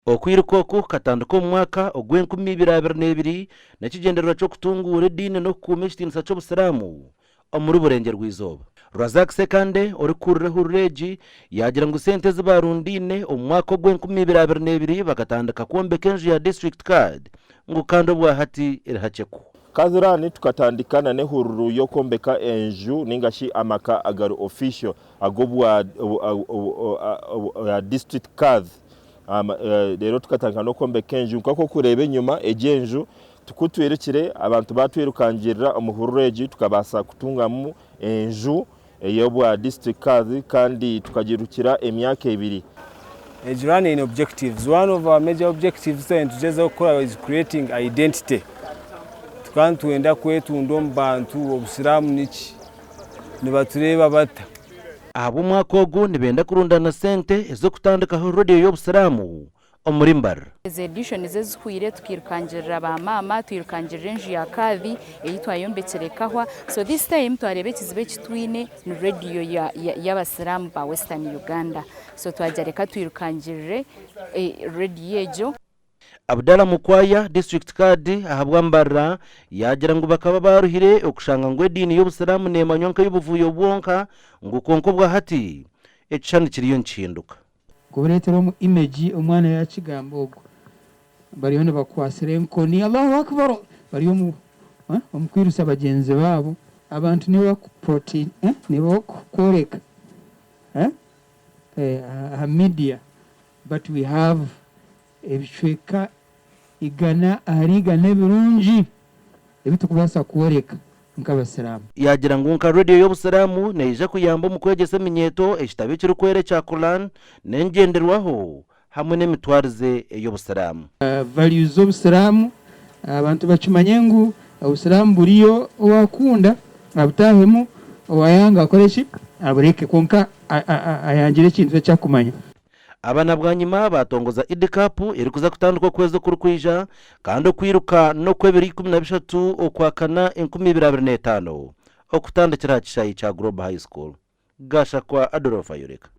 Okwirukoku katandika mu mwaka ogw'2022 n'ekigendererwa ky'okutungura eddiini n'okukuuma ekitiinisa ky'obusiraamu omuri burengero rw'izooba. Razak Sekande orikurira hurreegi yagira ngu sente zibarundiine omu mwaka ogw'2022 bakatandika kwombeka enju ya district card ngu kandi obwahati eri haceku. Kazirani tukatandikana n'ehururu y'okwombeka enju ningashi amaka agari official agobwa district card. Rero tukatandika n'okwombeka enju nkako kureba enyuma egy'enju tukutwerekire abantu batwirukangirira omuhurreegi tukabasa kutungamu enju eyobwa district card kandi tukagirukira emyaka 2. Running objectives. One of our major objectives is creating identity. Tukantuenda kwetunda omu bantu obusiraamu niki nibatureba bata. Abo mwaka ogu nibenda kurundana sente ez'okutandikaho radiyo y'obusiraamu omuri Mbarara. Edition zezihwire tukirukangirira ba mama twirukangirira enju ya kadhi eyitwayombekere kahwa. So this time twarebe ekizibe kitwine ni radio y'abasiraamu ba Western Uganda. So twajareka twirukangirire radio ejo. Abdalla Mukwaya district card ahabwa Mbarara yagira ngu bakaba baruhire okushanga ngu eddiini y'obusiraamu neemanywa nka y'obuvuyo bwonka ngu konko bwa hati ekishani kiriyo nikihinduka. Kuburetera mu image omwana yakigamba ogwo bariyo nibakwasira enkoni Allahu Akbar bariyo mu kwirusa bagenzi babo abantu nibo protein nibo koreka media but we have ebishweka igana arigana birungi ebitukubasa kuoreka nk'abasiraamu. Yagira ngu nka radio y'obusiraamu neija kuyamba mu kwegesa eminyeto ekitabo ekirikwera ekya Quran n'engenderwaho hamwe n'emitwarize ey'obusiraamu. Values z'obusiraamu abantu bakimanye ngu obusiraamu buriyo owakunda abutahemu owayanga akoreki abureke konka ayangire ekintu ekyakumanya. Abana bwanyuma batongoza idikapu eri kuza kutandika okwezi okurukwija kandi okwiruka n'okw'ebiri 13 okwakana 2025 okutandikira aha kishayi kya Global High School. Gashakwa Adolphe Ayureka.